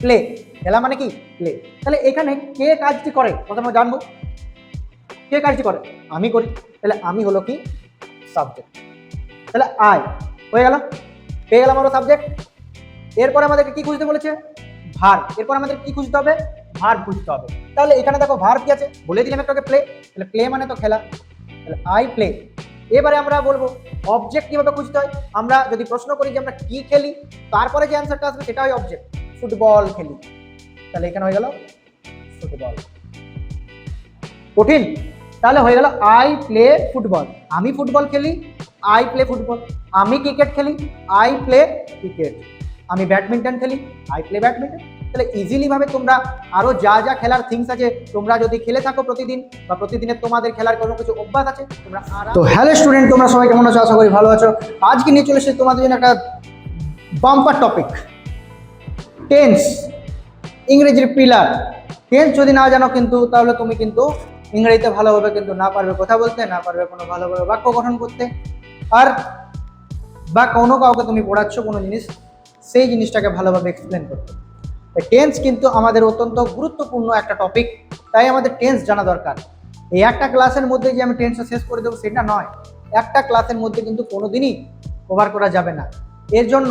Play, খেলা মানে কি প্লে। তাহলে এখানে কে কাজটি করে প্রথমে জানবো, কে কাজটি করে, আমি করি। তাহলে আমি হলো কি সাবজেক্ট, তাহলে আই হয়ে গেল, পেয়ে গেলাম আমরা সাবজেক্ট। এরপরে আমাদেরকে কি খুঁজতে বলেছে, ভার্ব। এরপর আমাদের কি খুঁজতে হবে, ভার্ব খুঁজতে হবে। তাহলে এখানে দেখো ভার্ব কি আছে, বলে দিলাম একটু প্লে, তাহলে প্লে মানে তো খেলা, তাহলে আই প্লে। এবারে আমরা বলবো অবজেক্ট কিভাবে খুঁজতে হয়। আমরা যদি প্রশ্ন করি যে আমরা কি খেলি, তারপরে যে অ্যান্সারটা আসবে সেটা হয় অবজেক্ট, ফুটবল খেলি। তাহলে এখানে হয়ে গেল ফুটবল। কঠিন? তাহলে হয়ে গেল আই প্লে ফুটবল, আমি ফুটবল খেলি, আই প্লে ফুটবল। আমি ক্রিকেট খেলি, আই প্লে ক্রিকেট। আমি ব্যাডমিন্টন খেলি, আই প্লে ব্যাডমিন্টন। তাহলে ইজিলি ভাবে তোমরা আরো যা যা খেলার থিংস আছে, তোমরা যদি খেলে থাকো প্রতিদিন বা প্রতিদিনের তোমাদের খেলার কোনো কিছু অভ্যাস আছে, তোমরা তো হ্যালো স্টুডেন্ট, তোমরা সবাই কেমন আছো, আশা করি ভালো আছো। আজকে নিয়ে চলে এসেছি তোমাদের জন্য একটা বাম্পার টপিক, টেন্স, ইংরেজির পিলার। টেন্স যদি না জানো কিন্তু তাহলে তুমি কিন্তু ইংরেজিতে ভালোভাবে কিন্তু না পারবে কথা বলতে, না পারবে কোনো ভালোভাবে বাক্য গঠন করতে, আর বা কোনো কাউকে তুমি পড়াচ্ছ কোনো জিনিস, সেই জিনিসটাকে ভালোভাবে এক্সপ্লেন করতে। টেন্স কিন্তু আমাদের অত্যন্ত গুরুত্বপূর্ণ একটা টপিক, তাই আমাদের টেন্স জানা দরকার। এই একটা ক্লাসের মধ্যে যে আমি টেন্সটা শেষ করে দেবো সেটা নয়, একটা ক্লাসের মধ্যে কিন্তু কোনোদিনই কভার করা যাবে না। এর জন্য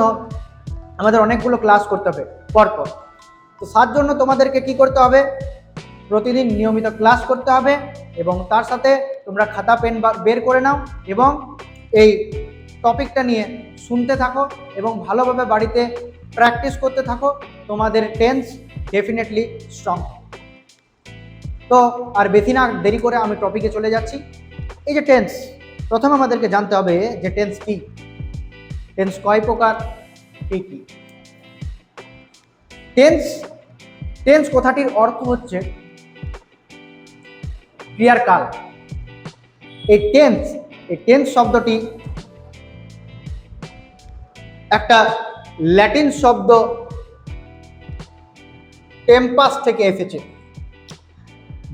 আমাদের অনেকগুলো ক্লাস করতে হবে পরপর। তো তার জন্য তোমাদেরকে কি করতে হবে, প্রতিদিন নিয়মিত ক্লাস করতে হবে, এবং তার সাথে তোমরা খাতা পেন বের করে নাও এবং এই টপিকটা নিয়ে শুনতে থাকো এবং ভালোভাবে বাড়িতে প্র্যাকটিস করতে থাকো। তোমাদের টেন্স ডেফিনেটলি স্ট্রং। তো আর বেশি না দেরি করে আমি টপিকে চলে যাচ্ছি। এই যে টেন্স, প্রথমে আমাদেরকে জানতে হবে যে টেন্স কি, টেন্স কয় প্রকার, কি কি। টেন্স, টেন্স কথাটির অর্থ হচ্ছে ক্রিয়ার কাল। এই টেন্স শব্দটি একটা ল্যাটিন শব্দ টেম্পাস থেকে এসেছে,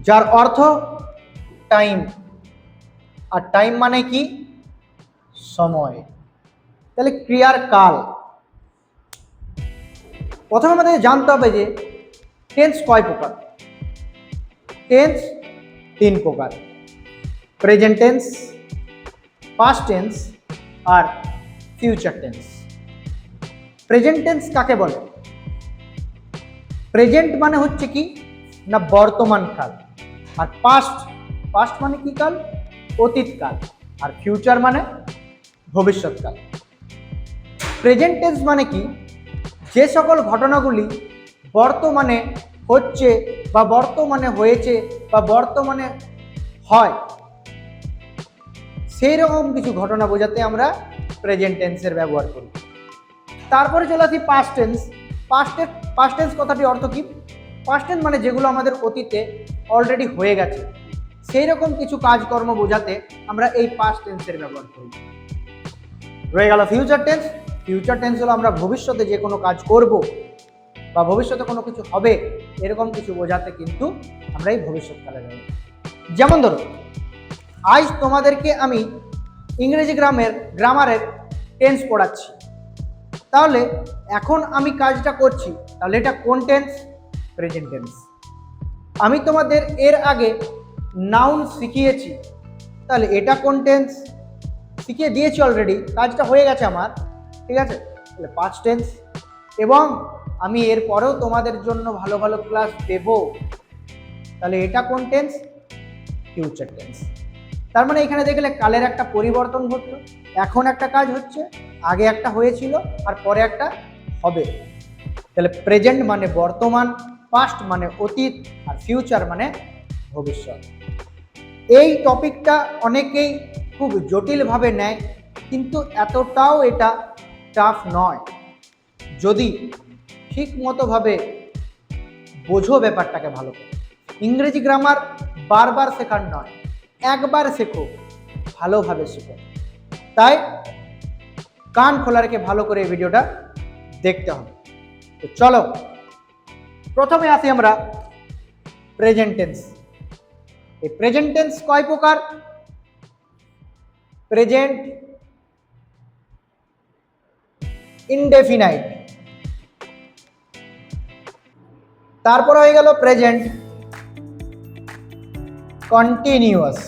যার অর্থ টাইম, আর টাইম মানে কি সময়। তাহলে ক্রিয়ার কাল। প্রথমে আমাদের জানতে হবে যে টেন্স কয় প্রকার। টেন্স তিন প্রকার, প্রেজেন্ট টেন্স, পাস্ট টেন্স আর ফিউচার টেন্স। প্রেজেন্ট টেন্স কাকে বলে, প্রেজেন্ট মানে হচ্ছে কি না বর্তমান কাল, আর পাস্ট, পাস্ট মানে কি কাল, অতীত কাল, আর ফিউচার মানে ভবিষ্যৎ কাল। প্রেজেন্ট টেন্স মানে কি, যে সকল ঘটনাগুলি বর্তমানে হচ্ছে বা বর্তমানে হয়েছে বা বর্তমানে হয়, সেই রকম কিছু ঘটনা বোঝাতে আমরা প্রেজেন্ট টেন্সের ব্যবহার করি। তারপরে চলে আসি পাস্ট টেন্স। পাস্ট টেন্স কথাটির অর্থ কি, পাস্ট টেন্স মানে যেগুলো আমাদের অতীতে অলরেডি হয়ে গেছে, সেই রকম কিছু কাজকর্ম বোঝাতে আমরা এই পাস্ট টেন্সের ব্যবহার করি। রয়ে গেল ফিউচার টেন্স। ফিউচার টেন্স হলো আমরা ভবিষ্যতে যে কোনো কাজ করব বা ভবিষ্যতে কোনো কিছু হবে, এরকম কিছু বোঝাতে কিন্তু আমরা এই ভবিষ্যৎকালে ব্যবহার করি। যেমন ধরো আজ তোমাদেরকে আমি ইংরেজি গ্রামারের টেন্স পড়াচ্ছি, তাহলে এখন আমি কাজটা করছি, তাহলে এটা কোন টেন্স, প্রেজেন্ট টেন্স। আমি তোমাদের এর আগে নাউন শিখিয়েছি, তাহলে এটা কোন টেন্স, শিখিয়ে দিয়েছি অলরেডি, কাজটা হয়ে গেছে আমার, ঠিক আছে, তাহলে পাস্ট টেন্স। এবং আমি এর পরেও তোমাদের জন্য ভালো ভালো ক্লাস দেব, তাহলে এটা কোন টেন্স, ফিউচার টেন্স। তার মানে এখানে দেখলে কালের একটা পরিবর্তন ঘটলো, এখন একটা কাজ হচ্ছে, আগে একটা হয়েছিল আর পরে একটা হবে। তাহলে প্রেজেন্ট মানে বর্তমান, পাস্ট মানে অতীত, আর ফিউচার মানে ভবিষ্যৎ। এই টপিকটা অনেকেই খুব জটিলভাবে নেয়, কিন্তু এতটাও এটা টাফ নয়, যদি ঠিক মতোভাবে বোঝো ব্যাপারটাকে ভালো করে। ইংরেজি গ্রামার বারবার শেখার নয়, একবার শেখো, ভালোভাবে শেখো। তাই কান খোলা রেখে ভালো করে এই ভিডিওটা দেখতে হবে। তো চলো প্রথমে আসি আমরা প্রেজেন্ট টেন্স। এই প্রেজেন্ট টেন্স কয় প্রকার, প্রেজেন্ট ইনডেফিনাইট, তারপর হয়ে গেল প্রেজেন্ট কন্টিনিউয়াস,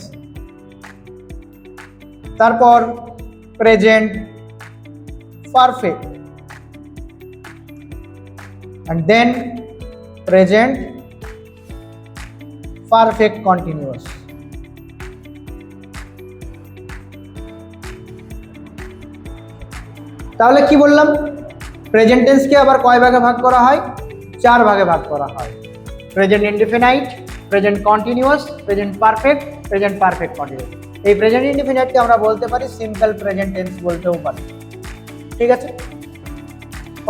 তারপর present perfect, and then present perfect continuous. তাহলে কি বললাম, প্রেজেন্ট টেন্সকে আবার কয় ভাগে ভাগ করা হয়? 4 ভাগে ভাগ করা হয়। Present indefinite, present continuous, present perfect, present perfect continuous. এই প্রেজেন্ট ইনডিফিনাইটকে আমরা বলতে পারি সিম্পল প্রেজেন্ট টেন্স বলতেও পারি। ঠিক আছে,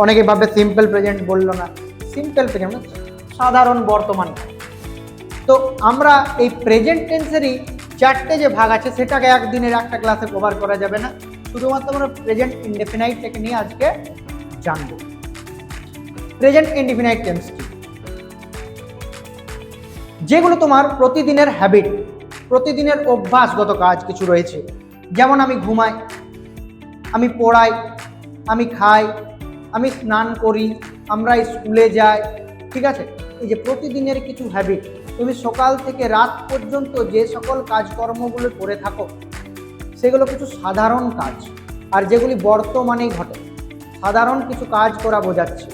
অনেকে ভাবে সিম্পল প্রেজেন্ট বললো না, সিম্পল প্রেজেন্ট সাধারণ বর্তমান। তো আমরা এই প্রেজেন্ট টেন্সেরই 4টে যে ভাগ আছে সেটাকে একদিনের একটা ক্লাসে কভার করা যাবে না, শুধুমাত্র আমরা প্রেজেন্ট ইনডেফিনাইটটাকে নিয়ে আজকে জানবো। প্রেজেন্ট ইনডেফিনাইট টেন্স কি? যেগুলো তোমার প্রতিদিনের হ্যাবিট, প্রতিদিনের অভ্যাসগত কাজ কিছু রয়েছে, যেমন আমি ঘুমাই, আমি পড়াই, আমি খাই, আমি স্নান করি, আমরা স্কুলে যাই। ঠিক আছে, এই যে প্রতিদিনের কিছু হ্যাবিট, তুমি সকাল থেকে রাত পর্যন্ত যে সকল কাজকর্মগুলো করে থাকো সেগুলো কিছু সাধারণ কাজ, আর যেগুলি বর্তমানেই ঘটে, সাধারণ কিছু কাজ করা বোঝাচ্ছে,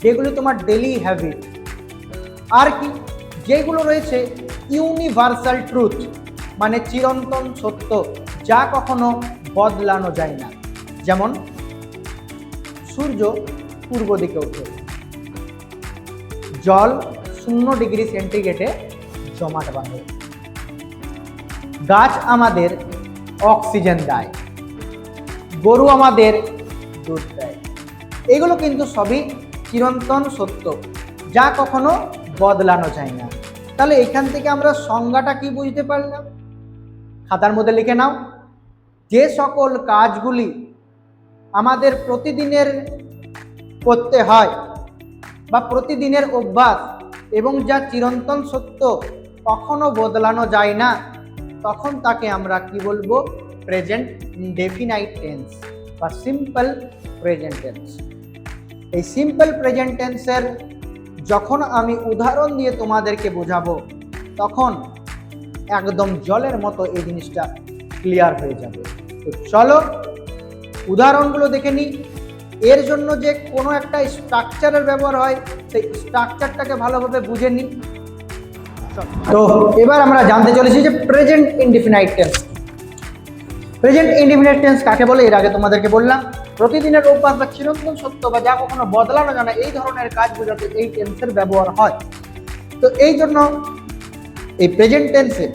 যেগুলি তোমার ডেলি হ্যাবিট। আর কি, যেগুলো রয়েছে ইউনিভার্সাল ট্রুথ, মানে চিরন্তন সত্য, যা কখনো বদলানো যায় না। যেমন সূর্য পূর্ব দিকে ওঠে, জল 0 ডিগ্রি সেন্টিগ্রেডে জমাট বাঁধে, গাছ আমাদের অক্সিজেন দেয়, গরু আমাদের দুধ দেয়। এগুলো কিন্তু সবই চিরন্তন সত্য, যা কখনো বদলানো যায় না। তাহলে এখান থেকে আমরা সংজ্ঞাটা কি বুঝতে পারলাম? খাতার মধ্যে লিখে নাও। যে সকল কাজগুলি আমাদের প্রতিদিনের করতে হয় বা প্রতিদিনের অভ্যাস এবং যা চিরন্তন সত্য, কখনো বদলানো যায় না, তখন তাকে আমরা কি বলবো? প্রেজেন্ট ইনডেফিনাইট টেন্স বা সিম্পল প্রেজেন্ট টেন্স। এই সিম্পল প্রেজেন্ট টেন্সের যখন আমি উদাহরণ দিয়ে তোমাদেরকে বোঝাবো, তখন একদম জলের মতো এই জিনিসটা ক্লিয়ার হয়ে যাবে। তো চলো উদাহরণগুলো দেখে নিই। এর জন্য যে কোনো একটা স্ট্রাকচারের ব্যবহার হয়, সেই স্ট্রাকচারটাকে ভালোভাবে বুঝে নিই। তো এবার আমরা জানতে চলেছি যে present indefinite tense. Present indefinite tense কাকে বলে? এর আগে তোমাদেরকে বললাম, প্রতিদিনের অভ্যাস বা চিরন্তন সত্য বা যা কখনো বদলানো যায় না, এই ধরনের কাজ বোঝাতে এই টেন্সের ব্যবহার হয়। তো এই জন্য এই প্রেজেন্ট টেন্সে,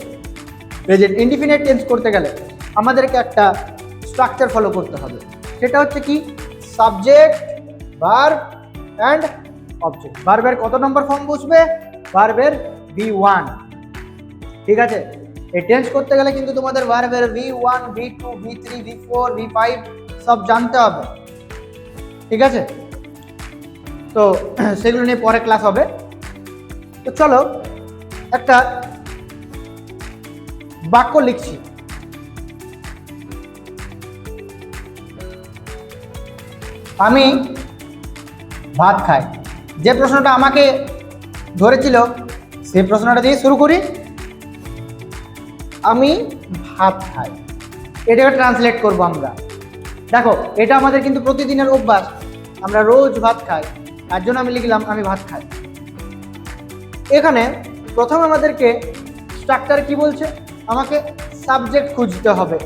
প্রেজেন্ট ইনডিফিনাইট টেন্স করতে গেলে আমাদেরকে একটা স্ট্রাকচার ফলো করতে হবে। সেটা হচ্ছে কি? Subject, verb and object. ভার্বের কত নম্বর ফর্ম বসবে? ভার্বের V1। ঠিক আছে, এই টেন্স করতে গেলে কিন্তু তোমাদের ভার্বের V1, V2, V3, V4, V5 সব জানতে হবে। ঠিক আছে, তো সেগুলো নিয়ে পরে ক্লাস হবে। তো চলো একটা বাক্য লিখছি। আমি ভাত খাই। যে প্রশ্নটা আমাকে ধরেছিল সেই প্রশ্নটা দিয়ে শুরু করি। আমি ভাত খাই, এটাকে ট্রান্সলেট করব আমরা। দেখো, এটা আমাদের কিন্তু প্রতিদিনের অভ্যাস, আমরা রোজ ভাত খাই, তার জন্য আমি লিখলাম আমি ভাত খাই। এখানে প্রথমে আমাদেরকে স্ট্রাকচার কি বলছে? আমাকে সাবজেক্ট খুঁজতে হবে।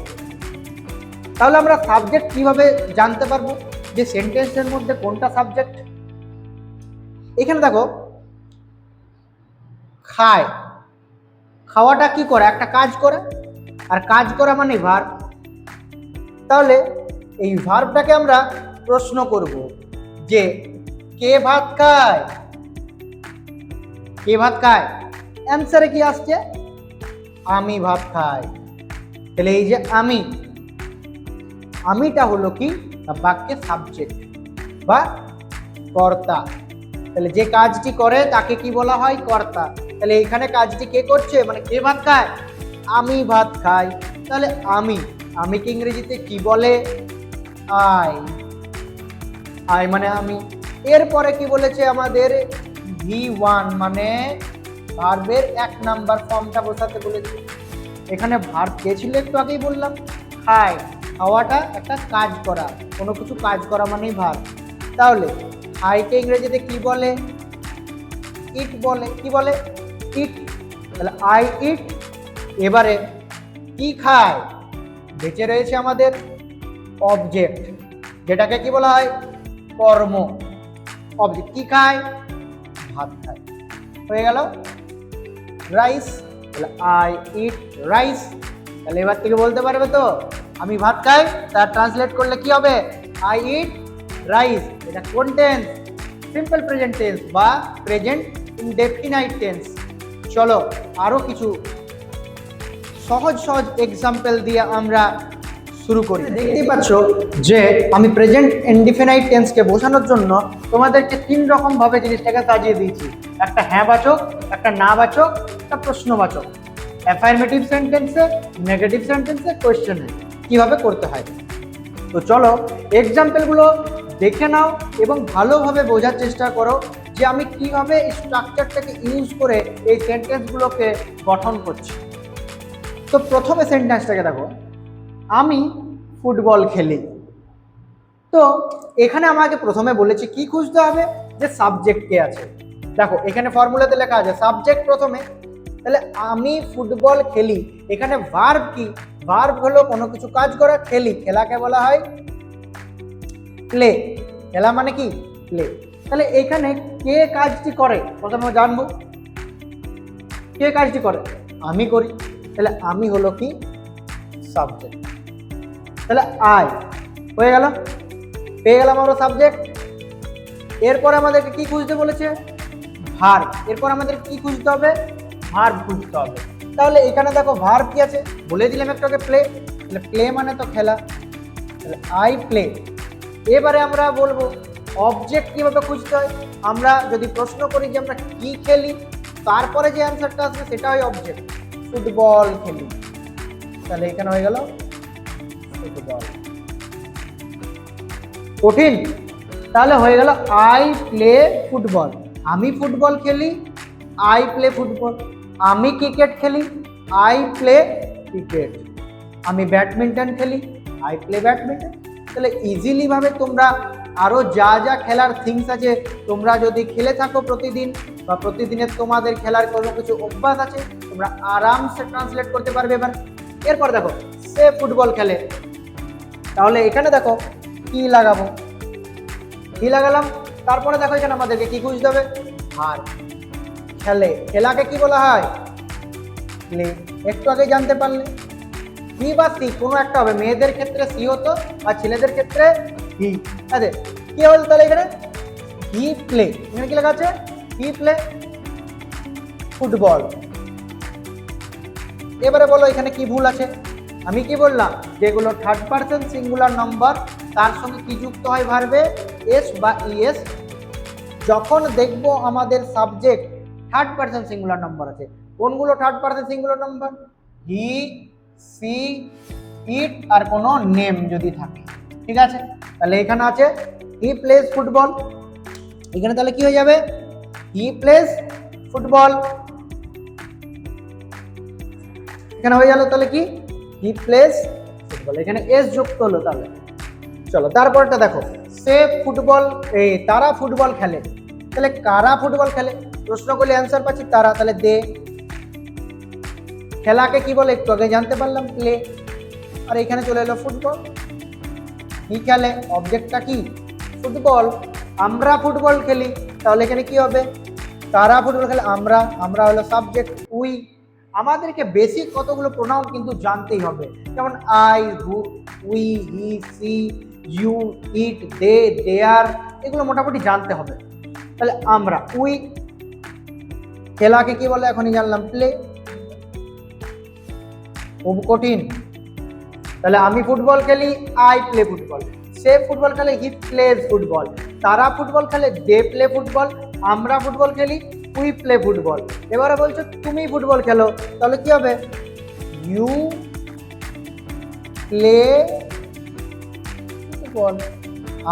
তাহলে আমরা সাবজেক্ট কিভাবে জানতে পারবো যে সেন্টেন্সের মধ্যে কোনটা সাবজেক্ট? এখানে দেখো, খায়, খাওয়াটা কি করে? একটা কাজ করে, আর কাজ করা মানে ভার্ব। তাহলে এই ভার্বটাকে আমরা প্রশ্ন করব যে কে ভাত খায়? কে ভাত খায়? অ্যান্সারে কি আসছে? আমি ভাত খাই। তাহলে এই যে আমিটা হলো কি? বাক্যের সাবজেক্ট বা কর্তা। তাহলে যে কাজটি করে তাকে কি বলা হয়? কর্তা। তাহলে এইখানে কাজটি কে করছে? মানে কে ভাত খায়? আমি ভাত খাই। তাহলে আমিকে ইংরেজিতে কি বলে? আই মানে আমি। এরপরে কি বলেছে আমাদের? V1 মানে ভার্বের 1 নাম্বার ফর্মটা বসাতে বলেছি। এখানে ভার্ব কে ছিল একটু আগেই বললাম, খায়। খাওয়াটা একটা কাজ করা, কোনো কিছু কাজ করা মানেই ভার্ব। তাহলে খাইকে ইংরেজিতে কি বলে? ইট বলে। কি বলে? ইট। তাহলে আই ইট। এবারে কি খায়? বেঁচে রয়েছে আমাদের অবজেক্ট, যেটাকে কি বলা হয়? কর্ম। অবজেক্ট কি খায়? ভাত খায়। হয়ে গেল রাইস। তাহলে আই ইট রাইস। তাহলে এবার থেকে বলতে পারবে তো আমি ভাত খাই, তার ট্রান্সলেট করলে কি হবে? I eat rice. এটা কোন টেন্স? সিম্পল প্রেজেন্ট টেন্স বা প্রেজেন্ট ইনডেফিনাইট টেন্স। চলো আরো কিছু সহজ সহজ এক্সাম্পল দিয়ে আমরা শুরু করি। দেখতেই পাচ্ছ যে আমি প্রেজেন্ট ইনডেফিনাইট টেন্সকে বোঝানোর জন্য তোমাদেরকে 3 রকম ভাবে জিনিসটাকে সাজিয়ে দিয়েছি। একটা হ্যাঁ বাচক, একটা না বাচক, একটা প্রশ্নবাচক। অ্যাফার্মেটিভ সেন্টেন্সে, নেগেটিভ সেন্টেন্সে, কোয়েশ্চেনে কিভাবে করতে হয়। তো চলো এক্সাম্পলগুলো দেখে নাও এবং ভালোভাবে বোঝার চেষ্টা করো যে আমি কিভাবে স্ট্রাকচারটাকে ইউজ করে এই সেন্টেন্সগুলোকে গঠন করছি। তো প্রথমে সেন্টেন্সটাকে দেখো, আমি ফুটবল খেলি। তো এখানে আমাকে প্রথমে বলেছি কি খুঁজতে হবে? যে সাবজেক্ট কে আছে। দেখো এখানে ফর্মুলাতে লেখা আছে সাবজেক্ট প্রথমে। তাহলে আমি ফুটবল খেলি, এখানে ভার্ব কি? ভার্ব হলো কোনো কিছু কাজ করা। খেলি, খেলাকে বলা হয় প্লে। খেলা মানে কি? প্লে। তাহলে এখানে কে কাজটি করে প্রথমে জানবো। কে কাজটি করে? আমি করি। তাহলে আমি হলো কি? সাবজেক্ট। তাহলে আই হয়ে গেল, পেয়ে গেলাম আমরা সাবজেক্ট। এরপর আমাদেরকে কি খুঁজতে বলেছে? ভার্ব। এরপর আমাদের কি খুঁজতে হবে? ভার্ব খুঁজতে হবে। তাহলে এখানে দেখো ভার্ব কি আছে বলে দিলাম একটু আগে, প্লে। তাহলে প্লে মানে তো খেলা। তাহলে আই প্লে। এবারে আমরা বলবো অবজেক্ট কিভাবে খুঁজতে হয়। আমরা যদি প্রশ্ন করি যে আমরা কি খেলি, তারপরে যে অ্যান্সারটা আসবে সেটা হয় অবজেক্ট। ফুটবল খেলি। তাহলে এখানে হয়ে গেল ফুটবল। কঠিন? তাহলে হয়ে গেল আই প্লে ফুটবল। আমি ফুটবল খেলি, আই প্লে ফুটবল। আমি ক্রিকেট খেলি, আই প্লে ক্রিকেট। আমি ব্যাডমিন্টন খেলি, আই প্লে ব্যাডমিন্টন। তাহলে ইজিলি ভাবে তোমরা আরো যা যা খেলার থিংস আছে তোমরা যদি খেলে থাকো প্রতিদিন বা প্রতিদিনের তোমাদের খেলার কোনো কিছু অভ্যাস আছে, তোমরা আরামসে ট্রান্সলেট করতে পারবে। এরপর দেখো সে ফুটবল খেলে। তাহলে এখানে দেখো কি লাগাবো? কি লাগালাম। তারপরে দেখো এখানে আমাদেরকে কি খুঁজতে হবে? ভার্ব। খেলে, খেলাকে কি বলা হয়? প্লে। একটু আগে জানতে পারলে। বি বা সি কোনো একটা হবে। মেয়েদের ক্ষেত্রে সি হতো আর ছেলেদের ক্ষেত্রে হি। আচ্ছা কি হল তাহলে এখানে? হি প্লে। এখানে কি লেখা আছে? হি প্লে ফুটবল। এবারে বলো এখানে কি ভুল আছে? আমি কি বললাম? যেগুলো থার্ড পারসন সিঙ্গুলার নাম্বার তার সঙ্গে কি যুক্ত হয় ভার্বে? এস বা ইএস। যখন দেখবো আমাদের subject third person singular number আছে, কোনগুলো থার্ড পারসন সিঙ্গুলার নাম্বার? হি, সি, ইট আর কোনো নেম যদি থাকে। ঠিক আছে, তাহলে এখানে আছে হি প্লেস ফুটবল। এখানে তাহলে কি হয়ে যাবে? He plays football. এখানে হয়ে গেল তাহলে কি? He plays football. এখানে এস যুক্ত হলো। তাহলে চলো তারপরটা দেখো, সে ফুটবল, তারা ফুটবল খেলে। তাহলে কারা ফুটবল খেলে? প্রশ্ন করলে অ্যান্সার পাচ্ছি তারা। তাহলে দে। খেলাকে কি বলে একটু আগে জানতে পারলাম, প্লে। আর এখানে চলে এলো ফুটবল। কি খেলে? অবজেক্টটা কি? ফুটবল। আমরা ফুটবল খেলি। তাহলে এখানে কি হবে? তারা ফুটবল খেলে, আমরা। আমরা হলো সাবজেক্ট। উই। আমাদেরকে বেসিক কতগুলো প্রোনাউন কিন্তু জানতেই হবে, যেমন I, who, we, he, she, you, it, they, their, এগুলো মোটামুটি জানতে হবে। তাহলে আমরা, উই। খেলাকে কি বলে এখনই জানলাম, প্লে। খুব কঠিন? তাহলে আমি ফুটবল খেলি, আই প্লে ফুটবল। সে ফুটবল খেলে, হি প্লেজ ফুটবল। তারা ফুটবল খেলে, দে প্লে ফুটবল। আমরা ফুটবল খেলি, উই প্লে ফুটবল। এবারে বলছো তুমি ফুটবল খেলো, তাহলে কি হবে? You play football.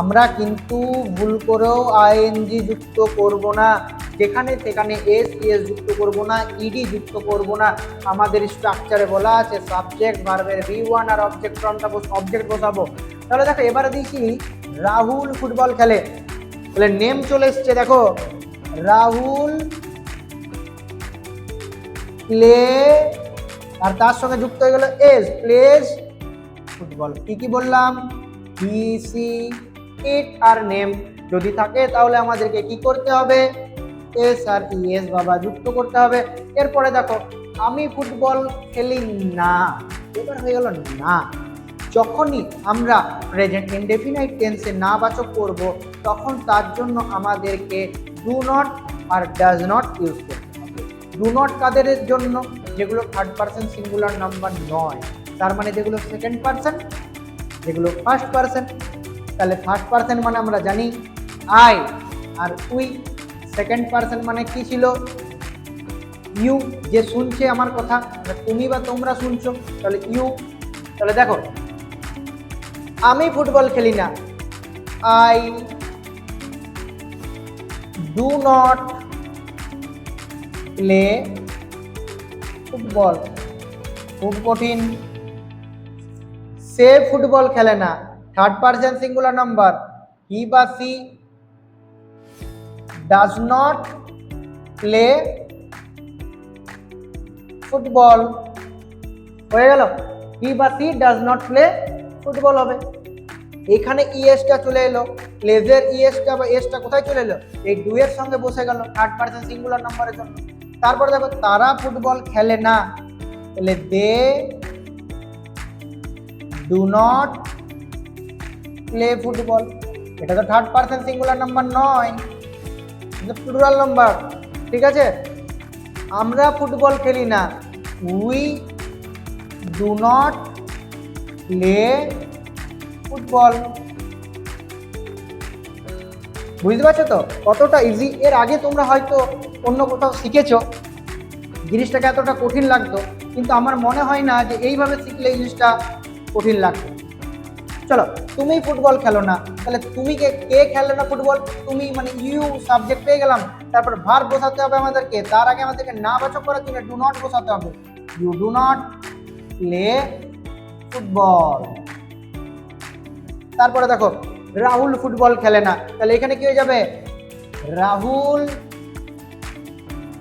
আমরা কিন্তু ভুল করেও আইএনজি যুক্ত করব না। যেখানে সেখানে এস ইএস যুক্ত করব না, ইডি যুক্ত করব না। আমাদের স্ট্রাকচারে বলা আছে সাবজেক্ট ভার্বের V1 আর অবজেক্ট বসাবো। তাহলে দেখো এবারে দিয়েছি রাহুল ফুটবল খেলে, তাহলে নেম চলে এসছে, দেখো রাহুল প্লে, আর তার সঙ্গে যুক্ত হয়ে গেল এস, প্লেজ ফুটবল। কি বললাম, বিসি ইট আর নেম যদি থাকে তাহলে আমাদেরকে কি করতে হবে, এস আর ইএস বাবা যুক্ত করতে হবে। এরপরে দেখো আমি ফুটবল খেলি না, এবার হয়ে গেল না। যখনই আমরা প্রেজেন্ট ইনডেফিনাইট টেন্সে না বাচক করব তখন তার জন্য আমাদেরকে do not or does not use করতে হবে। ডু নট কাদের জন্য, যেগুলো থার্ড পারসন সিঙ্গুলার নাম্বার নয়, তার মানে যেগুলো সেকেন্ড পারসন, যেগুলো ফার্স্ট পারসন। তাহলে ফার্স্ট পারসন মানে আমরা জানি আই আর উই, সেকেন্ড পারসন মানে কি ছিল, ইউ, যে শুনছে আমার কথা, তুমি বা তোমরা শুনছো, তাহলে ইউ। তাহলে দেখো আমি ফুটবল খেলি না, I do not play football, খুব কঠিন। সে ফুটবল খেলে না, third person singular number, he বা she does not play football, হয়ে গেল, হি বা she does not play football হবে। এখানে ইএসটা চলে এলো, প্লেজের ইএসটা বা এসটা কোথায় চলে এলো, এই ডু এর সঙ্গে বসে গেল থার্ড পারসন সিঙ্গুলার নাম্বারের জন্য। তারপরে দেখো তারা ফুটবল খেলে না, তাহলে they do not play football. এটা তো থার্ড পারসন সিঙ্গুলার নাম্বার নয়, প্লুরাল নাম্বার, ঠিক আছে। আমরা ফুটবল খেলি না, we do not play football. বুঝতে পারছো তো কতটা ইজি। এর আগে তোমরা হয়তো অন্য কোথাও শিখেছো, জিনিসটাকে এতটা কঠিন লাগতো, কিন্তু আমার মনে হয় না যে এইভাবে শিখলে এই জিনিসটা কঠিন লাগতো। চলো, তুমি ফুটবল খেলো না, তাহলে তুমি কে খেলে না ফুটবল, তুমি মানে ইউ সাবজেক্ট পেয়ে গেলাম। তারপর ভার্ব বসাতে হবে আমাদেরকে, তার আগে আমাদেরকে না বাচক করার জন্য ডু নট বসাতে হবে, you do not play football. তারপরে দেখো রাহুল ফুটবল খেলে না, তাহলে এখানে কি হয়ে যাবে, রাহুল,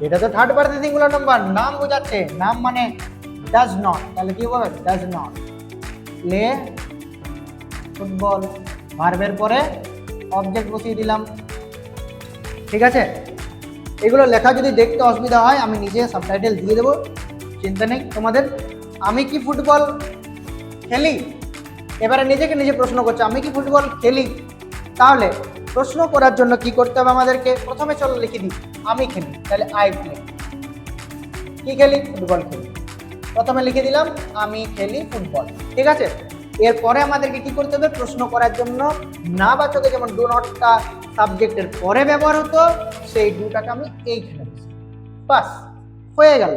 এটা তো থার্ড পারসন সিঙ্গুলার নাম্বার, নাম বোঝাচ্ছে, নাম মানে ডাজ নট, তাহলে কি হবে, ডাজ নট প্লে ফুটবল। ভার্বের পরে অবজেক্ট বসিয়ে দিলাম, ঠিক আছে। এগুলো লেখা যদি দেখতে অসুবিধা হয় আমি নিজে সাবটাইটেল দিয়ে দেবো, চিন্তা নেই তোমাদের। আমি কি ফুটবল খেলি, এবারে নিজেকে নিজে প্রশ্ন করছে আমি কি ফুটবল খেলি। তাহলে প্রশ্ন করার জন্য কি করতে হবে আমাদেরকে, প্রথমে চলো লিখে দিই আমি খেলি, তাহলে আই প্লে, কি খেলি, ফুটবল খেলি। প্রথমে লিখে দিলাম আমি খেলি ফুটবল, ঠিক আছে। এরপরে আমাদেরকে কি করতে হবে, প্রশ্ন করার জন্য না বাচকে যেমন ডু নটটা সাবজেক্টের পরে ব্যবহার হতো, সেই ডুটাকে আমি এইখানে বসি, বাস হয়ে গেল।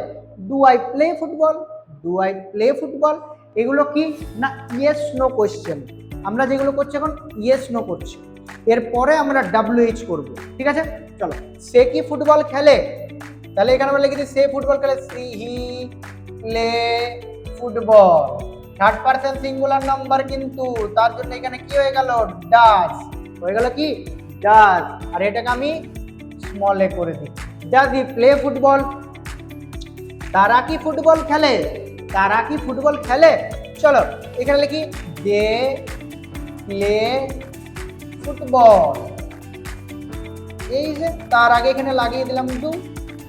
Do I play football, do I play football. এগুলো কি না ইয়েস নো কোয়েশ্চেন, আমরা যেগুলো করছি এখন ইয়েস নো করছি, এরপরে আমরা WH করব, ঠিক আছে। চলো, সে কি ফুটবল খেলে, তাহলে এখানে আমরা লিখে দিই সে ফুটবল খেলে, she he play football. Third person singular number কিন্তু, তার জন্য এখানে কি হয়ে গেল, ডাজ হয়ে গেল, কি ডাজ, আর এটাকে আমি স্মল এ করে দিই, ডাজ হি প্লে ফুটবল। তারা কি ফুটবল খেলে, তারা কি ফুটবল খেলে, চলো এখানে লিখি দে প্লে ফুটবল। এই যে তার আগে এখানে লাগিয়ে দিলাম ডু,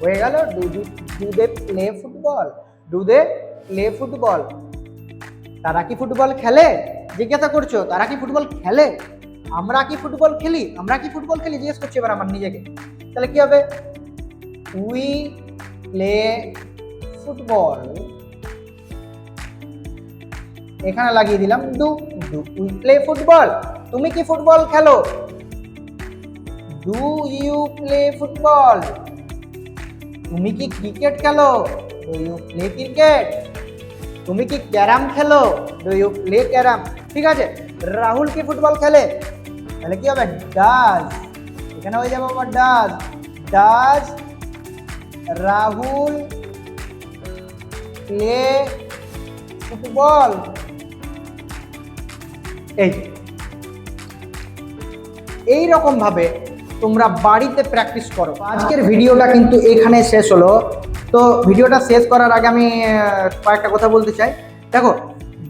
হয়ে গেল do they play football, do they play football. তারা কি ফুটবল খেলে, জিজ্ঞাসা করছো তারা কি ফুটবল খেলে, আমরা কি ফুটবল খেলি, আমরা কি ফুটবল খেলি জিজ্ঞেস করছি এবার আমার নিজেকে। তাহলে কি হবে, উই প্লে ফুটবল, এখানে লাগিয়ে দিলাম do, do we play football. তুমি কি ফুটবল খেলো, ডু ইউ প্লে ফুটবল। তুমি কি ক্রিকেট খেলো, ডু ইউ প্লে ক্রিকেট। তুমি কি ক্যারাম খেলো, ডু ইউ প্লে ক্যারাম। ঠিক আছে, রাহুল কি ফুটবল খেলে, তাহলে কি হবে, ডাজ, এখানে হয়ে যাবে আবার does, does Rahul play football? এই রকম ভাবে তোমরা বাড়িতে প্র্যাকটিস করো। আজকের ভিডিওটা কিন্তু এখানে শেষ হলো। তো ভিডিওটা শেষ করার আগে আমি কয়েকটা কথা বলতে চাই। দেখো,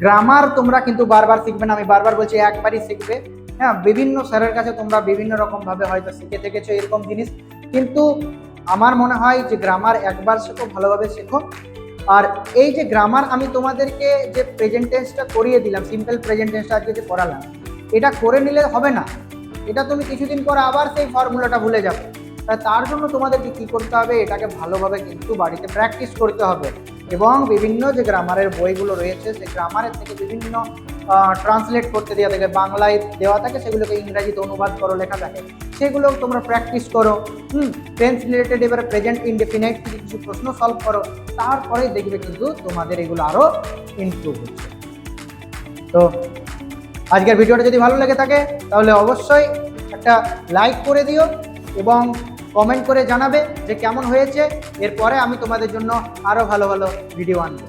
গ্রামার তোমরা কিন্তু বারবার শিখবে না, আমি বারবার বলছি একবারই শিখবে। হ্যাঁ, বিভিন্ন স্যারের কাছে তোমরা বিভিন্ন রকমভাবে হয়তো শিখে থেকেছো এরকম জিনিস, কিন্তু আমার মনে হয় যে গ্রামার একবার শেখো, ভালোভাবে শেখো। আর এই যে গ্রামার আমি তোমাদেরকে যে প্রেজেন্ট টেন্সটা করিয়ে দিলাম, সিম্পল প্রেজেন্ট টেন্সটা আজকে যে পড়ালাম, এটা করে নিলে হবে না। এটা তুমি কিছুদিন পর আবার সেই ফর্মুলাটা ভুলে যাবে। তার জন্য তোমাদেরকে কি করতে হবে, এটাকে ভালোভাবে কিন্তু বাড়িতে প্র্যাকটিস করতে হবে। এবং বিভিন্ন যে গ্রামারের বইগুলো রয়েছে, সেই গ্রামারের থেকে বিভিন্ন ট্রান্সলেট করতে দেওয়া থাকে, বাংলায় দেওয়া থাকে, সেগুলোকে ইংরাজিতে অনুবাদ করো, লেখা থাকে, সেগুলো তোমরা প্র্যাকটিস করো। টেন্স রিলেটেড এবারে প্রেজেন্ট ইনডেফিনাইট কিছু প্রশ্ন সলভ করো, তারপরে দেখবে কিন্তু তোমাদের এগুলো আরও ইমপ্রুভ হচ্ছে। তো আজকের ভিডিওটা যদি ভালো লেগে থাকে তাহলে অবশ্যই একটা লাইক করে দিও এবং কমেন্ট করে জানাবে যে কেমন হয়েছে। এরপরে আমি তোমাদের জন্য আরও ভালো ভালো ভিডিও আনবো।